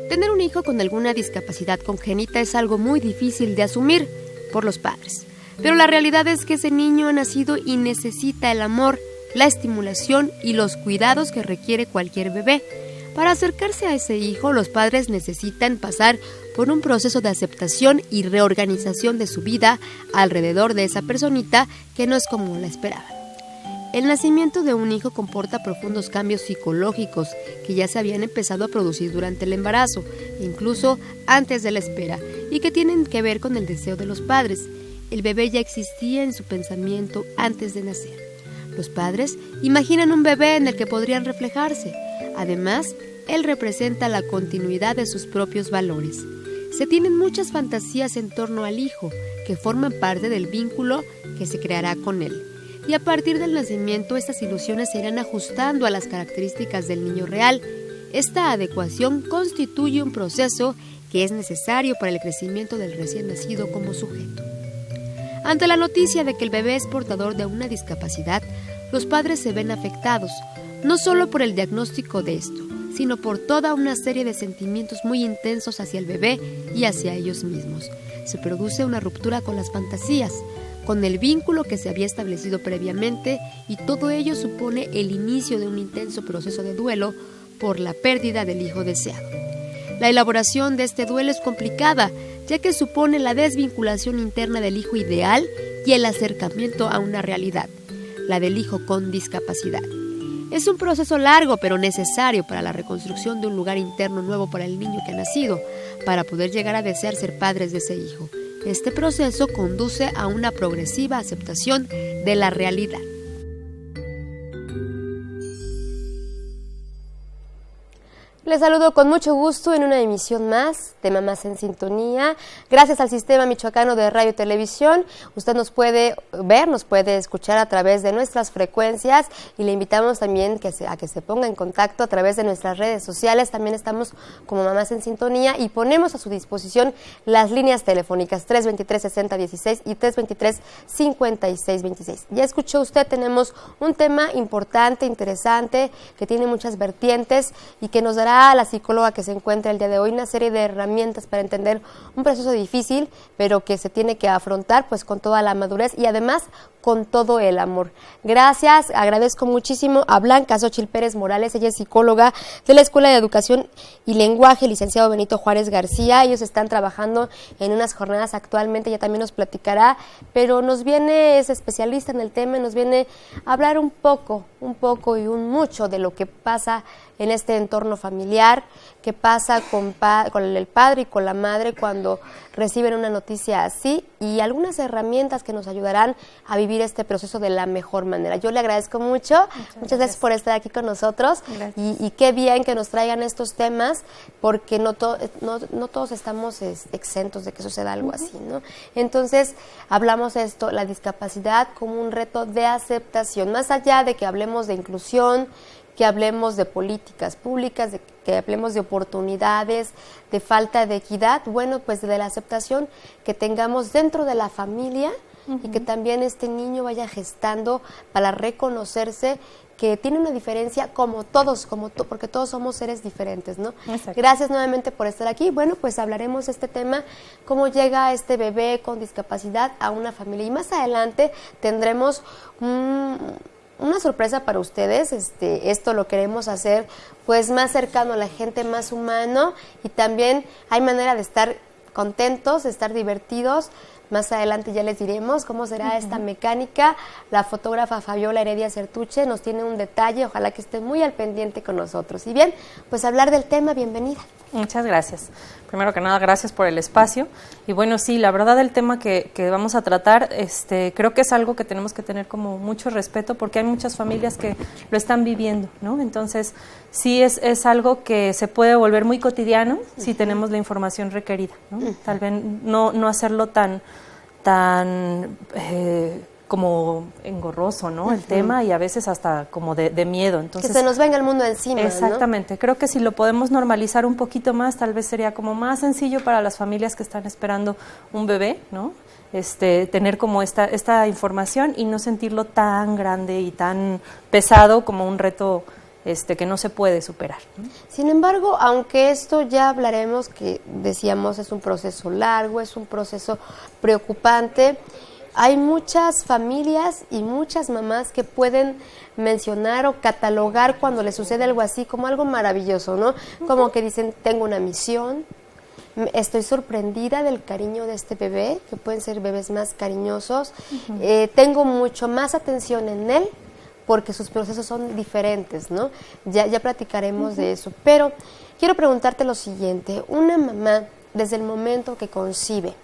Tener un hijo con alguna discapacidad congénita es algo muy difícil de asumir por los padres. Pero la realidad es que ese niño ha nacido y necesita el amor, la estimulación y los cuidados que requiere cualquier bebé. Para acercarse a ese hijo, los padres necesitan pasar por un proceso de aceptación y reorganización de su vida alrededor de esa personita que no es como la esperaban. El nacimiento de un hijo comporta profundos cambios psicológicos que ya se habían empezado a producir durante el embarazo, incluso antes de la espera, y que tienen que ver con el deseo de los padres. El bebé ya existía en su pensamiento antes de nacer. Los padres imaginan un bebé en el que podrían reflejarse. Además, él representa la continuidad de sus propios valores. Se tienen muchas fantasías en torno al hijo, que forman parte del vínculo que se creará con él. Y a partir del nacimiento, estas ilusiones se irán ajustando a las características del niño real. Esta adecuación constituye un proceso que es necesario para el crecimiento del recién nacido como sujeto. Ante la noticia de que el bebé es portador de una discapacidad, los padres se ven afectados, no solo por el diagnóstico de esto, sino por toda una serie de sentimientos muy intensos hacia el bebé y hacia ellos mismos. Se produce una ruptura con las fantasías, con el vínculo que se había establecido previamente, y todo ello supone el inicio de un intenso proceso de duelo por la pérdida del hijo deseado. La elaboración de este duelo es complicada, ya que supone la desvinculación interna del hijo ideal y el acercamiento a una realidad, la del hijo con discapacidad. Es un proceso largo pero necesario para la reconstrucción de un lugar interno nuevo para el niño que ha nacido, para poder llegar a desear ser padres de ese hijo. Este proceso conduce a una progresiva aceptación de la realidad. Les saludo con mucho gusto en una emisión más de Mamás en Sintonía. Gracias al Sistema Michoacano de Radio y Televisión, usted nos puede ver, nos puede escuchar a través de nuestras frecuencias, y le invitamos también a que se ponga en contacto a través de nuestras redes sociales. También estamos como Mamás en Sintonía y ponemos a su disposición las líneas telefónicas 323-6016 y 323-5626. Ya escuchó usted, tenemos un tema importante, interesante, que tiene muchas vertientes y que nos dará a la psicóloga que se encuentra el día de hoy una serie de herramientas para entender un proceso difícil, pero que se tiene que afrontar pues con toda la madurez y además con todo el amor. Gracias, agradezco muchísimo a Blanca Xóchitl Pérez Morales, ella es psicóloga de la Escuela de Educación y Lenguaje, licenciado Benito Juárez García. Ellos están trabajando en unas jornadas actualmente, ella también nos platicará, pero es especialista en el tema, nos viene a hablar un poco y un mucho de lo que pasa en este entorno familiar, qué pasa con el padre y con la madre cuando reciben una noticia así, y algunas herramientas que nos ayudarán a vivir este proceso de la mejor manera. Yo le agradezco mucho, muchas gracias por estar aquí con nosotros, y qué bien que nos traigan estos temas, porque no todos estamos exentos de que suceda algo así, ¿no? Entonces, hablamos la discapacidad como un reto de aceptación, más allá de que hablemos de inclusión, que hablemos de políticas públicas, que hablemos de oportunidades, de falta de equidad, bueno, pues de la aceptación que tengamos dentro de la familia, y que también este niño vaya gestando para reconocerse que tiene una diferencia como todos, porque todos somos seres diferentes, ¿no? Exacto. Gracias nuevamente por estar aquí. Bueno, pues hablaremos de este tema, cómo llega este bebé con discapacidad a una familia, y más adelante tendremos una sorpresa para ustedes. Esto lo queremos hacer pues más cercano a la gente, más humano, y también hay manera de estar contentos, de estar divertidos. Más adelante ya les diremos cómo será esta mecánica. La fotógrafa Fabiola Heredia Certuche nos tiene un detalle, ojalá que estén muy al pendiente con nosotros. Y bien, pues hablar del tema, bienvenida. Muchas gracias. Primero que nada, gracias por el espacio. Y bueno, sí, la verdad el tema que vamos a tratar, creo que es algo que tenemos que tener como mucho respeto, porque hay muchas familias que lo están viviendo, ¿no? Entonces, sí es algo que se puede volver muy cotidiano si tenemos la información requerida, ¿no? Tal vez no hacerlo tan como engorroso, ¿no? El tema, y a veces hasta como de miedo. Entonces, que se nos venga el mundo encima, exactamente, ¿no? Creo que si lo podemos normalizar un poquito más, tal vez sería como más sencillo para las familias que están esperando un bebé, ¿no? Tener como esta información y no sentirlo tan grande y tan pesado como un reto que no se puede superar, ¿no? Sin embargo, aunque esto ya hablaremos, que decíamos es un proceso largo, es un proceso preocupante, hay muchas familias y muchas mamás que pueden mencionar o catalogar cuando les sucede algo así como algo maravilloso, ¿no? Como que dicen, tengo una misión, estoy sorprendida del cariño de este bebé, que pueden ser bebés más cariñosos, tengo mucho más atención en él, porque sus procesos son diferentes, ¿no? Ya platicaremos de eso, pero quiero preguntarte lo siguiente, una mamá, desde el momento que concibe,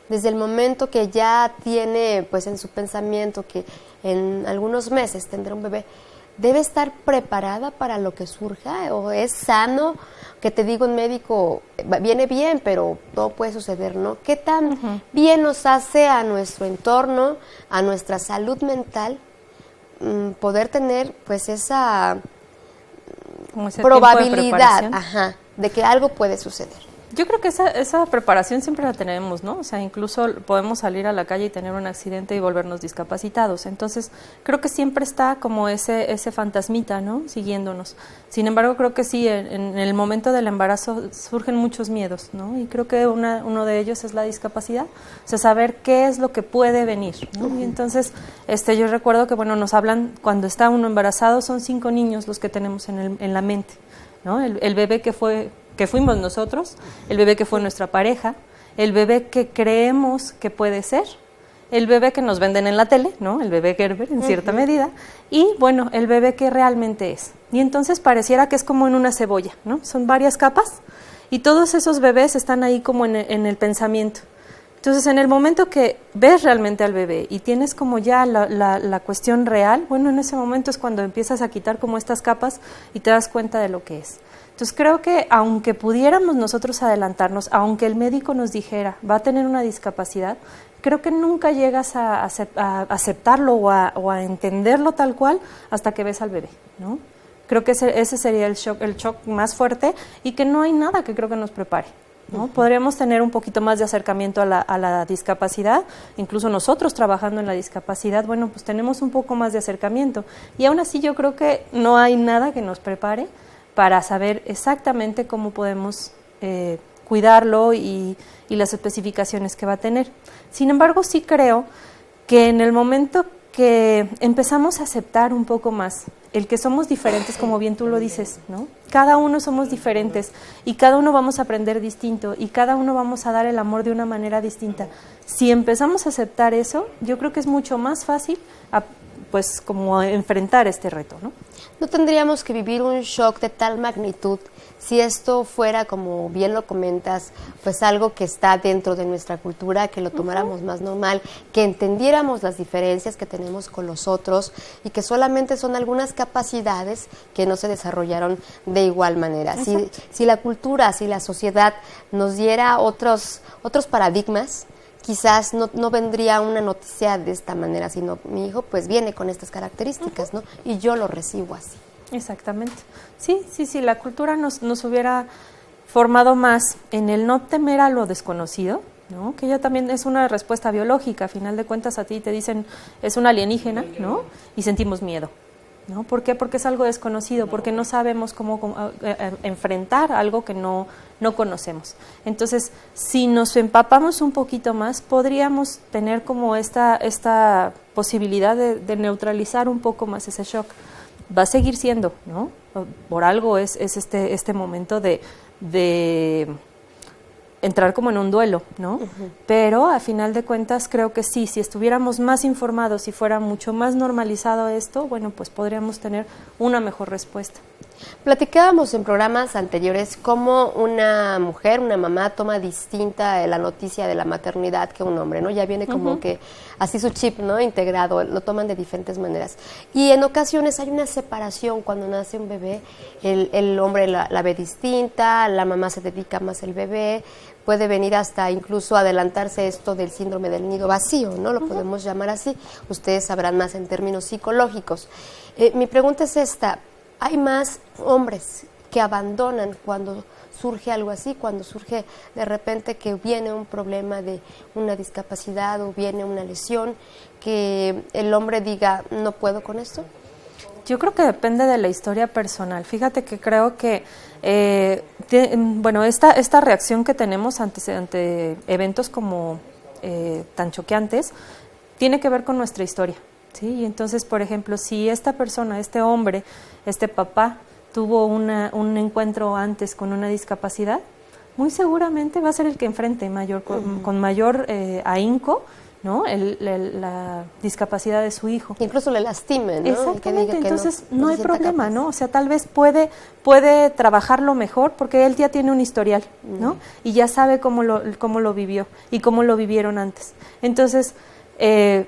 desde el momento que ya tiene pues en su pensamiento que en algunos meses tendrá un bebé, ¿debe estar preparada para lo que surja? ¿O es sano? Que te digo, un médico viene bien, pero todo puede suceder, ¿no? ¿Qué tan bien nos hace a nuestro entorno, a nuestra salud mental, poder tener pues esa probabilidad de que algo puede suceder? Yo creo que esa preparación siempre la tenemos, ¿no? O sea, incluso podemos salir a la calle y tener un accidente y volvernos discapacitados. Entonces, creo que siempre está como ese fantasmita, ¿no? Siguiéndonos. Sin embargo, creo que sí, en el momento del embarazo surgen muchos miedos, ¿no? Y creo que uno de ellos es la discapacidad. O sea, saber qué es lo que puede venir, ¿no? Y entonces, yo recuerdo que, bueno, nos hablan, cuando está uno embarazado, son 5 niños los que tenemos en la mente, ¿no? El bebé que fuimos nosotros, el bebé que fue nuestra pareja, el bebé que creemos que puede ser, el bebé que nos venden en la tele, ¿no? El bebé Gerber en cierta medida, y bueno, el bebé que realmente es. Y entonces pareciera que es como en una cebolla, ¿no? Son varias capas y todos esos bebés están ahí como en el pensamiento. Entonces, en el momento que ves realmente al bebé y tienes como ya la cuestión real, bueno, en ese momento es cuando empiezas a quitar como estas capas y te das cuenta de lo que es. Entonces, creo que aunque pudiéramos nosotros adelantarnos, aunque el médico nos dijera, va a tener una discapacidad, creo que nunca llegas a aceptarlo o a entenderlo tal cual hasta que ves al bebé, ¿no? Creo que ese sería el shock más fuerte, y que no hay nada que creo que nos prepare, ¿no? Podríamos tener un poquito más de acercamiento a la discapacidad, incluso nosotros trabajando en la discapacidad, bueno, pues tenemos un poco más de acercamiento, y aún así yo creo que no hay nada que nos prepare para saber exactamente cómo podemos cuidarlo y las especificaciones que va a tener. Sin embargo, sí creo que en el momento que empezamos a aceptar un poco más el que somos diferentes, como bien tú lo dices, ¿no? Cada uno somos diferentes y cada uno vamos a aprender distinto y cada uno vamos a dar el amor de una manera distinta. Si empezamos a aceptar eso, yo creo que es mucho más fácil pues como enfrentar este reto, ¿no? No tendríamos que vivir un shock de tal magnitud si esto fuera, como bien lo comentas, pues algo que está dentro de nuestra cultura, que lo tomáramos más normal, que entendiéramos las diferencias que tenemos con los otros y que solamente son algunas capacidades que no se desarrollaron de igual manera. Si la cultura, si la sociedad nos diera otros paradigmas, quizás no vendría una noticia de esta manera, sino mi hijo pues viene con estas características, ¿no? Y yo lo recibo así. Exactamente. Sí, la cultura nos hubiera formado más en el no temer a lo desconocido, ¿no? Que ya también es una respuesta biológica, a final de cuentas a ti te dicen es un alienígena, ¿no? Y sentimos miedo, ¿no? ¿Por qué? Porque es algo desconocido, porque no sabemos cómo enfrentar algo que no conocemos. Entonces, si nos empapamos un poquito más, podríamos tener como esta posibilidad de neutralizar un poco más ese shock. Va a seguir siendo, ¿no? Por algo es este momento de entrar como en un duelo, ¿no? Pero a final de cuentas creo que sí, si estuviéramos más informados, si fuera mucho más normalizado esto, bueno, pues podríamos tener una mejor respuesta. Platicábamos en programas anteriores cómo una mujer, una mamá, toma distinta la noticia de la maternidad que un hombre, ¿no? Ya viene como que así su chip, ¿no? Integrado, lo toman de diferentes maneras. Y en ocasiones hay una separación cuando nace un bebé, el hombre la ve distinta, la mamá se dedica más al bebé, puede venir hasta incluso adelantarse esto del síndrome del nido vacío, ¿no? Lo podemos llamar así. Ustedes sabrán más en términos psicológicos. Mi pregunta es esta. ¿Hay más hombres que abandonan cuando surge algo así, cuando surge de repente que viene un problema de una discapacidad o viene una lesión, que el hombre diga, no puedo con esto? Yo creo que depende de la historia personal. Fíjate que creo que, bueno, esta reacción que tenemos ante eventos como tan choqueantes, tiene que ver con nuestra historia, ¿sí? Y entonces, por ejemplo, si esta persona, este hombre, este papá, tuvo un encuentro antes con una discapacidad, muy seguramente va a ser el que enfrente con mayor ahínco, ¿no? La discapacidad de su hijo. Incluso le lastime, ¿no? Exactamente, entonces no hay problema, ¿no? O sea, tal vez puede trabajarlo mejor porque él ya tiene un historial, ¿no? Y ya sabe cómo lo vivió y cómo lo vivieron antes. Entonces,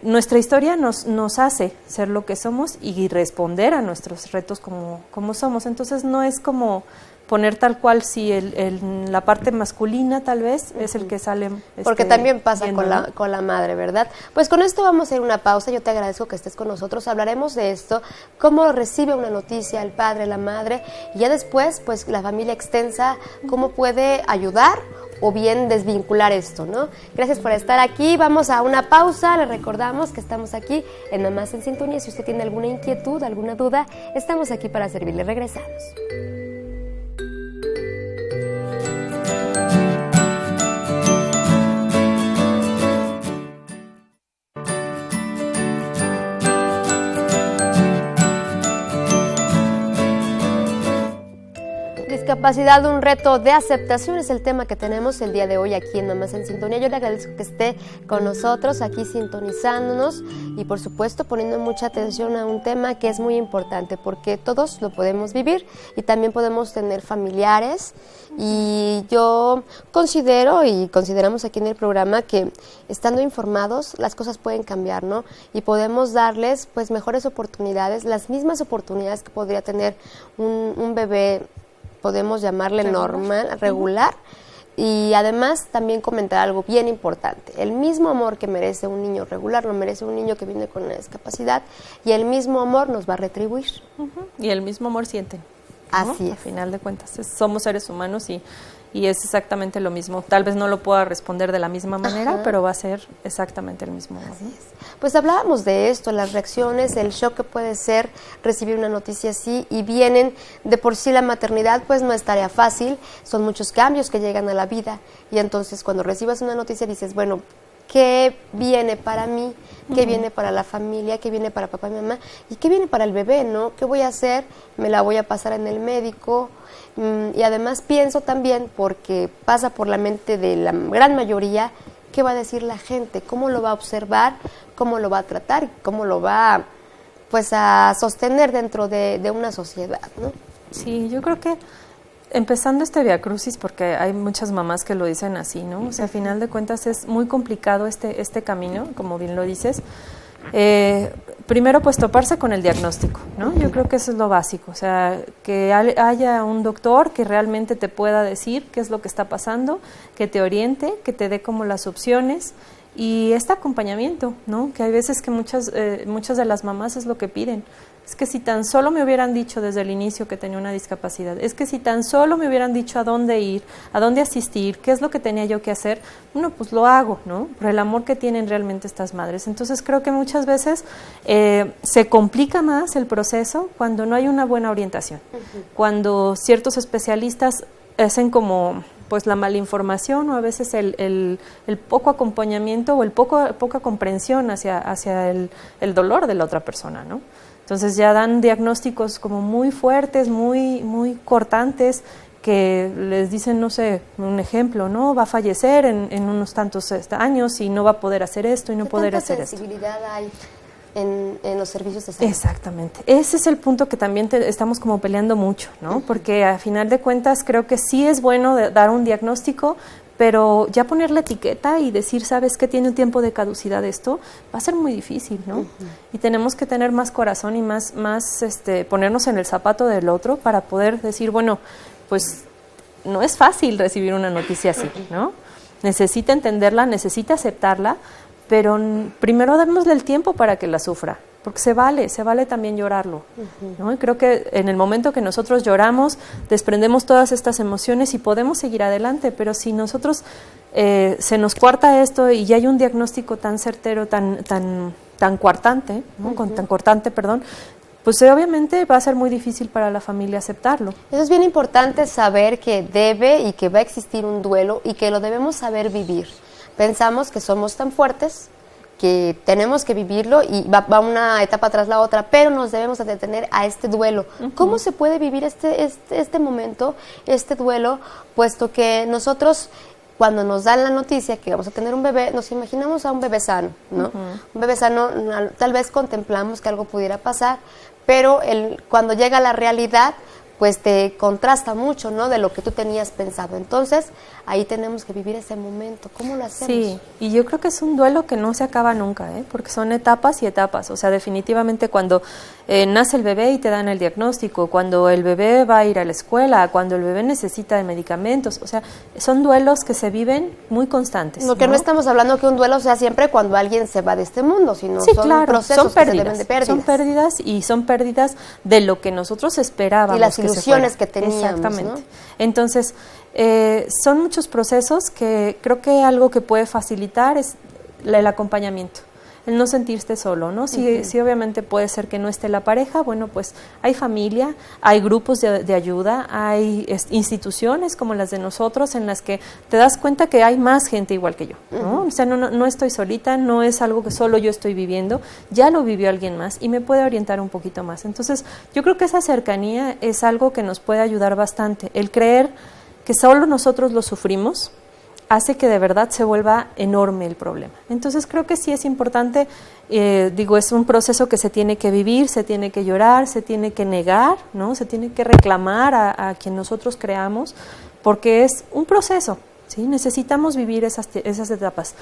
nuestra historia nos hace ser lo que somos y responder a nuestros retos como somos. Entonces, no es como poner tal cual si la parte masculina tal vez es el que sale porque también pasa con la madre, ¿verdad? Pues con esto vamos a ir a una pausa. Yo te agradezco que estés con nosotros, hablaremos de esto, cómo recibe una noticia el padre, la madre, y ya después pues la familia extensa, cómo puede ayudar o bien desvincular esto, ¿no? Gracias por estar aquí, vamos a una pausa. Les recordamos que estamos aquí en Mamás en Sintonía. Si usted tiene alguna inquietud, alguna duda, estamos aquí para servirle. Regresamos. Discapacidad, un reto de aceptación es el tema que tenemos el día de hoy aquí en Mamás en Sintonía. Yo le agradezco que esté con nosotros aquí sintonizándonos y por supuesto poniendo mucha atención a un tema que es muy importante porque todos lo podemos vivir y también podemos tener familiares, y yo considero y consideramos aquí en el programa que estando informados las cosas pueden cambiar, ¿no? Y podemos darles pues mejores oportunidades, las mismas oportunidades que podría tener un bebé, podemos llamarle normal, regular, y además también comentar algo bien importante. El mismo amor que merece un niño regular lo merece un niño que viene con una discapacidad, y el mismo amor nos va a retribuir. Y el mismo amor sienten, ¿no? Así es. Al final de cuentas, somos seres humanos y es exactamente lo mismo. Tal vez no lo pueda responder de la misma manera, pero va a ser exactamente el mismo amor. Así es. Pues hablábamos de esto, las reacciones, el shock que puede ser recibir una noticia así, y vienen de por sí la maternidad, pues no es tarea fácil, son muchos cambios que llegan a la vida, y entonces cuando recibas una noticia dices, bueno, ¿qué viene para mí? ¿Qué viene para la familia? ¿Qué viene para papá y mamá? ¿Y qué viene para el bebé, no? ¿Qué voy a hacer? ¿Me la voy a pasar en el médico? Y además pienso también, porque pasa por la mente de la gran mayoría, ¿qué va a decir la gente? ¿Cómo lo va a observar? ¿Cómo lo va a tratar? ¿Cómo lo va pues a sostener dentro de una sociedad, ¿no? Sí, yo creo que empezando este viacrucis, porque hay muchas mamás que lo dicen así, ¿no? O sea, a final de cuentas es muy complicado este camino, como bien lo dices. Primero, pues toparse con el diagnóstico, ¿no? Yo creo que eso es lo básico, o sea, que haya un doctor que realmente te pueda decir qué es lo que está pasando, que te oriente, que te dé como las opciones y este acompañamiento, ¿no? Que hay veces que muchas de las mamás es lo que piden. Es que si tan solo me hubieran dicho desde el inicio que tenía una discapacidad, es que si tan solo me hubieran dicho a dónde ir, a dónde asistir, qué es lo que tenía yo que hacer, bueno, pues lo hago, ¿no? Por el amor que tienen realmente estas madres. Entonces creo que muchas veces se complica más el proceso cuando no hay una buena orientación, cuando ciertos especialistas hacen como pues la mala información o a veces el poco acompañamiento o poca comprensión hacia el dolor de la otra persona, ¿no? Entonces ya dan diagnósticos como muy fuertes, muy cortantes, que les dicen, no sé, un ejemplo, ¿no? Va a fallecer en unos tantos años y no va a poder hacer esto y no poder hacer esto. ¿Qué sensibilidad hay en los servicios de salud? Exactamente. Ese es el punto que también estamos como peleando mucho, ¿no? Porque a final de cuentas creo que sí es bueno dar un diagnóstico, pero ya poner la etiqueta y decir, ¿sabes qué? Tiene un tiempo de caducidad esto, va a ser muy difícil, ¿no? Y tenemos que tener más corazón y más ponernos en el zapato del otro para poder decir, bueno, pues no es fácil recibir una noticia así, ¿no? Necesita entenderla, necesita aceptarla, pero primero démosle el tiempo para que la sufra, porque se vale también llorarlo, ¿no? Y creo que en el momento que nosotros lloramos, desprendemos todas estas emociones y podemos seguir adelante, pero si nosotros se nos cuarta esto y ya hay un diagnóstico tan certero, tan cortante, ¿no? Tan cortante, perdón, pues obviamente va a ser muy difícil para la familia aceptarlo. Eso es bien importante, saber que debe y que va a existir un duelo y que lo debemos saber vivir. Pensamos que somos tan fuertes que tenemos que vivirlo y va una etapa tras la otra, pero nos debemos detener a este duelo. ¿Cómo se puede vivir este momento, este duelo, puesto que nosotros, cuando nos dan la noticia que vamos a tener un bebé, nos imaginamos a un bebé sano, ¿no? Un bebé sano, tal vez contemplamos que algo pudiera pasar, pero cuando llega la realidad, pues te contrasta mucho, ¿no?, de lo que tú tenías pensado. Entonces, ahí tenemos que vivir ese momento. ¿Cómo lo hacemos? Sí, y yo creo que es un duelo que no se acaba nunca, porque son etapas y etapas. O sea, definitivamente cuando nace el bebé y te dan el diagnóstico, cuando el bebé va a ir a la escuela, cuando el bebé necesita de medicamentos, o sea, son duelos que se viven muy constantes. Lo que no estamos hablando que un duelo sea siempre cuando alguien se va de este mundo, sino sí, son claro, procesos son pérdidas, que se deben de pérdidas. Son pérdidas y son pérdidas de lo que nosotros esperábamos. Y las ilusiones que teníamos, exactamente. ¿no? Entonces, son muchos procesos que creo que algo que puede facilitar es el acompañamiento, el no sentirse solo, ¿no? Sí, sí, obviamente puede ser que no esté la pareja, bueno, pues hay familia, hay grupos de ayuda, hay instituciones como las de nosotros en las que te das cuenta que hay más gente igual que yo, ¿no? O sea, no estoy solita, no es algo que solo yo estoy viviendo, ya lo vivió alguien más y me puede orientar un poquito más. Entonces, yo creo que esa cercanía es algo que nos puede ayudar bastante, el creer que solo nosotros lo sufrimos, hace que de verdad se vuelva enorme el problema. Entonces creo que sí es importante, es un proceso que se tiene que vivir, se tiene que llorar, se tiene que negar, ¿no? Se tiene que reclamar a quien nosotros creamos, porque es un proceso, ¿sí? Necesitamos vivir esas etapas,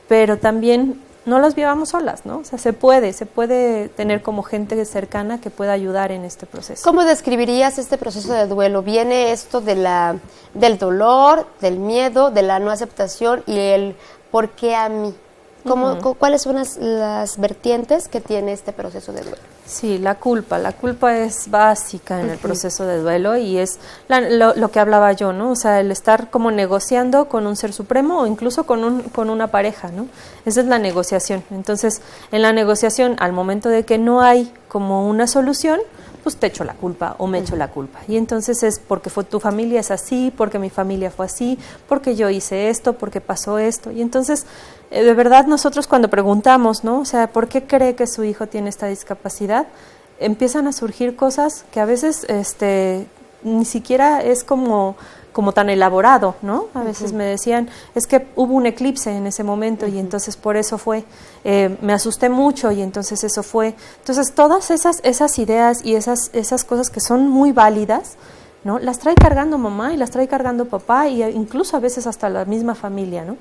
pero también no las vivamos solas, ¿no? O sea, se puede tener como gente cercana que pueda ayudar en este proceso. ¿Cómo describirías este proceso de duelo? ¿Viene esto del dolor, del miedo, de la no aceptación y el ¿por qué a mí? ¿Cuáles son las vertientes que tiene este proceso de duelo? Sí, la culpa es básica en el proceso de duelo y es lo que hablaba yo, ¿no? O sea, el estar como negociando con un ser supremo o incluso con una pareja, ¿no? Esa es la negociación. Entonces, en la negociación, al momento de que no hay como una solución, pues te echo la culpa o me echo la culpa. Y entonces es porque tu familia es así, porque mi familia fue así, porque yo hice esto, porque pasó esto. Y entonces, de verdad, nosotros cuando preguntamos, ¿no? O sea, ¿por qué cree que su hijo tiene esta discapacidad? Empiezan a surgir cosas que a veces ni siquiera es como tan elaborado, ¿no? A veces me decían, es que hubo un eclipse en ese momento y entonces por eso fue, me asusté mucho y entonces eso fue. Entonces todas esas ideas y esas cosas que son muy válidas, ¿no? Las trae cargando mamá y las trae cargando papá y incluso a veces hasta la misma familia, ¿no?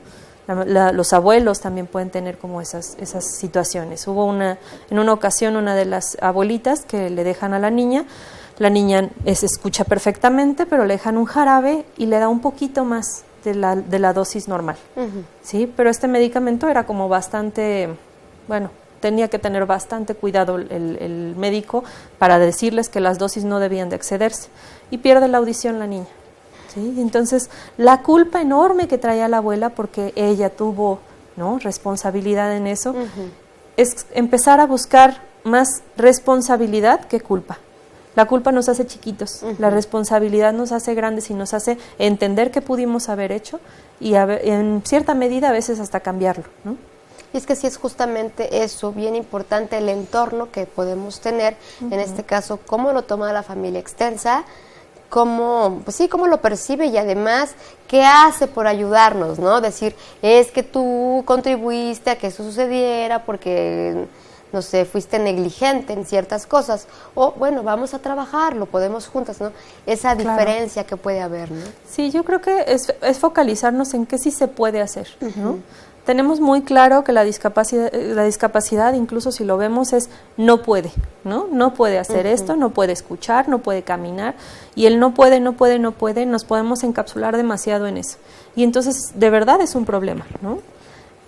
Los abuelos también pueden tener como esas situaciones. En una ocasión una de las abuelitas que le dejan a la niña se escucha perfectamente, pero le dejan un jarabe y le da un poquito más de la dosis normal, ¿sí? Pero este medicamento era como bastante, tenía que tener bastante cuidado el médico para decirles que las dosis no debían de excederse y pierde la audición la niña. ¿Sí? Entonces, la culpa enorme que traía la abuela, porque ella tuvo, ¿no?, responsabilidad en eso, es empezar a buscar más responsabilidad que culpa. La culpa nos hace chiquitos, la responsabilidad nos hace grandes y nos hace entender qué pudimos haber hecho y en cierta medida a veces hasta cambiarlo, ¿no? Y es que sí es justamente eso, bien importante el entorno que podemos tener, en este caso, cómo lo toma la familia extensa, cómo lo percibe y además qué hace por ayudarnos, ¿no? Decir, es que tú contribuiste a que eso sucediera porque, no sé, fuiste negligente en ciertas cosas, o bueno, vamos a trabajarlo, podemos juntas, ¿no? Esa diferencia que puede haber, ¿no? Sí, yo creo que es focalizarnos en qué sí se puede hacer, ¿no? Tenemos muy claro que la discapacidad, incluso si lo vemos, es no puede, ¿no? No puede hacer esto, no puede escuchar, no puede caminar, y el no puede, nos podemos encapsular demasiado en eso. Y entonces, de verdad es un problema, ¿no?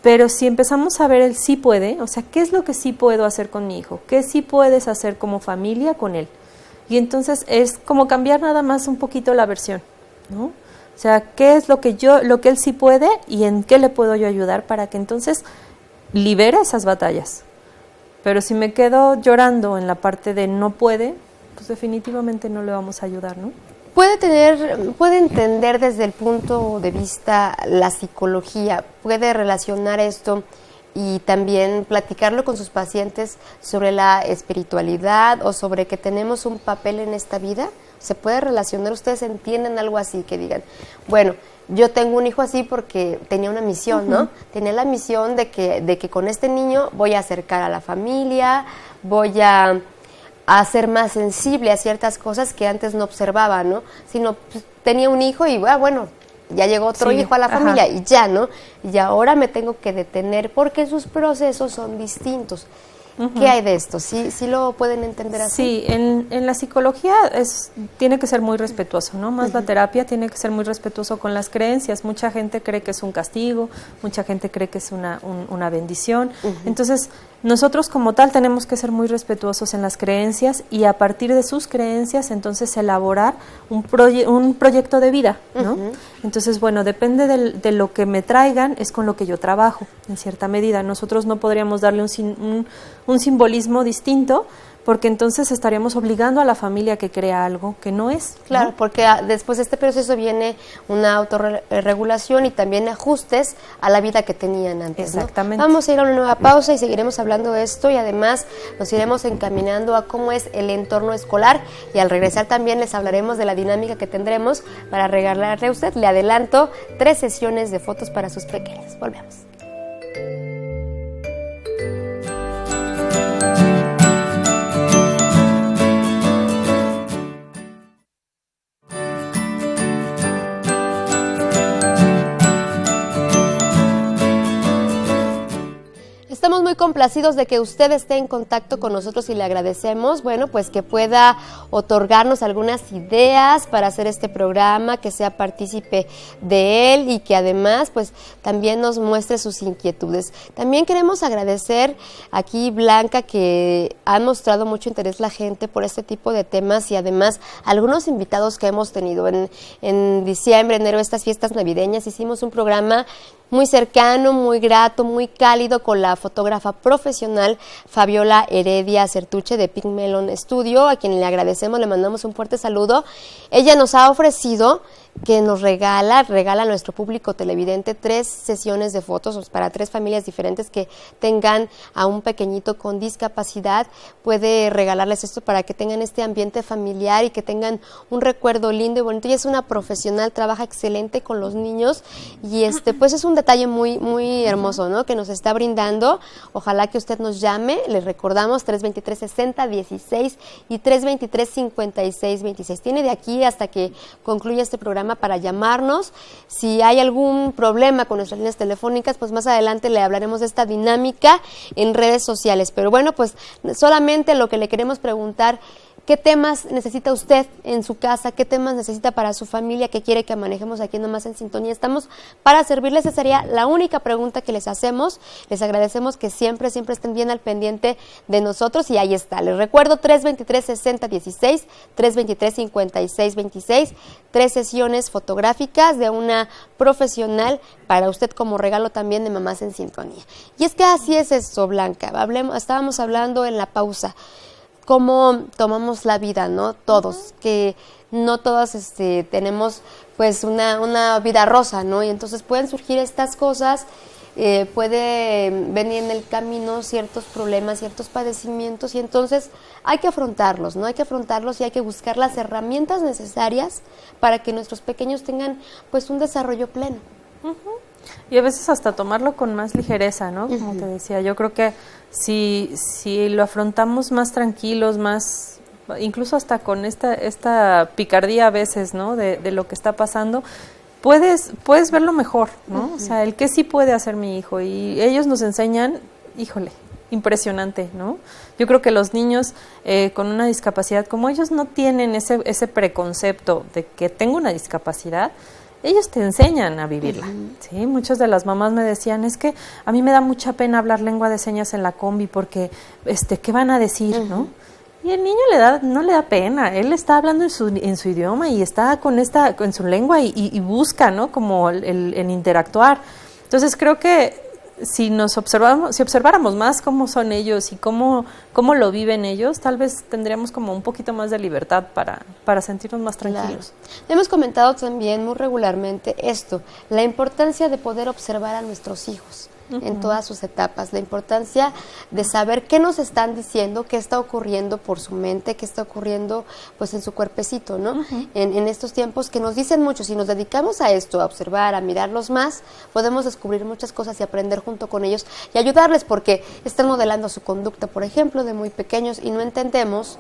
Pero si empezamos a ver el sí puede, o sea, ¿qué es lo que sí puedo hacer con mi hijo? ¿Qué sí puedes hacer como familia con él? Y entonces es como cambiar nada más un poquito la versión, ¿no? O sea, ¿qué es lo que él sí puede y en qué le puedo yo ayudar para que entonces libere esas batallas? Pero si me quedo llorando en la parte de no puede, pues definitivamente no le vamos a ayudar, ¿no? Puede entender desde el punto de vista la psicología, puede relacionar esto y también platicarlo con sus pacientes sobre la espiritualidad o sobre que tenemos un papel en esta vida. ¿Se puede relacionar? ¿Ustedes entienden algo así? Que digan, bueno, yo tengo un hijo así porque tenía una misión, ¿no? Tenía la misión de que con este niño voy a acercar a la familia, voy a ser más sensible a ciertas cosas que antes no observaba, ¿no? Sino pues, tenía un hijo y bueno, ya llegó otro hijo a la familia y ya, ¿no? Y ahora me tengo que detener porque sus procesos son distintos. ¿Qué hay de esto? ¿Sí lo pueden entender así? Sí, en la psicología tiene que ser muy respetuoso, ¿no? Más la terapia tiene que ser muy respetuoso con las creencias. Mucha gente cree que es un castigo, mucha gente cree que es una bendición. Entonces, nosotros como tal tenemos que ser muy respetuosos en las creencias y a partir de sus creencias, entonces, elaborar un proyecto de vida, ¿no? Entonces, bueno, depende de lo que me traigan, es con lo que yo trabajo, en cierta medida. Nosotros no podríamos darle un simbolismo distinto, porque entonces estaríamos obligando a la familia a que crea algo que no es. Claro, ¿no? porque después de este proceso viene una autorregulación y también ajustes a la vida que tenían antes. Exactamente. ¿No? Vamos a ir a una nueva pausa y seguiremos hablando de esto y además nos iremos encaminando a cómo es el entorno escolar y al regresar también les hablaremos de la dinámica que tendremos para regalarle a usted. Le adelanto 3 sesiones de fotos para sus pequeños. Volvemos. Estamos muy complacidos de que usted esté en contacto con nosotros y le agradecemos, bueno, pues que pueda otorgarnos algunas ideas para hacer este programa, que sea partícipe de él y que además, pues, también nos muestre sus inquietudes. También queremos agradecer aquí, Blanca, que ha mostrado mucho interés la gente por este tipo de temas y además algunos invitados que hemos tenido en diciembre, enero, estas fiestas navideñas, hicimos un programa muy cercano, muy grato, muy cálido con la fotógrafa profesional Fabiola Heredia Certuche de Pink Melon Studio, a quien le agradecemos, le mandamos un fuerte saludo. Ella nos ha ofrecido que nos regala a nuestro público televidente 3 sesiones de fotos para 3 familias diferentes que tengan a un pequeñito con discapacidad. Puede regalarles esto para que tengan este ambiente familiar y que tengan un recuerdo lindo y bonito. Ella es una profesional, trabaja excelente con los niños y pues es un detalle muy, muy hermoso, ¿no? Que nos está brindando. Ojalá que usted nos llame. Les recordamos 323-60-16 y 323-56-26. Tiene de aquí hasta que concluya este programa para llamarnos. Si hay algún problema con nuestras líneas telefónicas, pues más adelante le hablaremos de esta dinámica en redes sociales. Pero bueno, pues solamente lo que le queremos preguntar, ¿qué temas necesita usted en su casa? ¿Qué temas necesita para su familia que quiere que manejemos aquí Nomás en Sintonía? Estamos para servirles. Esa sería la única pregunta que les hacemos. Les agradecemos que siempre estén bien al pendiente de nosotros y ahí está. Les recuerdo 323-60-16, 323-56-26, 3 sesiones fotográficas de una profesional para usted como regalo también de Mamás en Sintonía. Y es que así es esto, Blanca. Estábamos hablando en la pausa cómo tomamos la vida, ¿no? Todos, que no todos tenemos pues una vida rosa, ¿no? Y entonces pueden surgir estas cosas, puede venir en el camino ciertos problemas, ciertos padecimientos y entonces hay que afrontarlos, ¿no? Hay que afrontarlos y hay que buscar las herramientas necesarias para que nuestros pequeños tengan pues un desarrollo pleno. Y a veces hasta tomarlo con más ligereza, ¿no? Como te decía, yo creo que si lo afrontamos más tranquilos, más, incluso hasta con esta picardía a veces, ¿no? De lo que está pasando, puedes verlo mejor, ¿no? O sea, el que sí puede hacer mi hijo y ellos nos enseñan, híjole, impresionante, ¿no? Yo creo que los niños con una discapacidad, como ellos no tienen ese preconcepto de que tengo una discapacidad, ellos te enseñan a vivirla, ¿sí? Muchas de las mamás me decían, es que a mí me da mucha pena hablar lengua de señas en la combi porque, ¿qué van a decir, no? Y el niño no le da pena, él está hablando en su idioma y está en su lengua y busca, ¿no? Como el interactuar. Entonces creo que si observáramos más cómo son ellos y cómo lo viven ellos, tal vez tendríamos como un poquito más de libertad para sentirnos más tranquilos. Claro. Hemos comentado también muy regularmente esto, la importancia de poder observar a nuestros hijos en todas sus etapas, la importancia de saber qué nos están diciendo, qué está ocurriendo por su mente, qué está ocurriendo pues en su cuerpecito, ¿no? En estos tiempos que nos dicen mucho, si nos dedicamos a esto, a observar, a mirarlos más, podemos descubrir muchas cosas y aprender junto con ellos y ayudarles porque están modelando su conducta, por ejemplo, de muy pequeños y no entendemos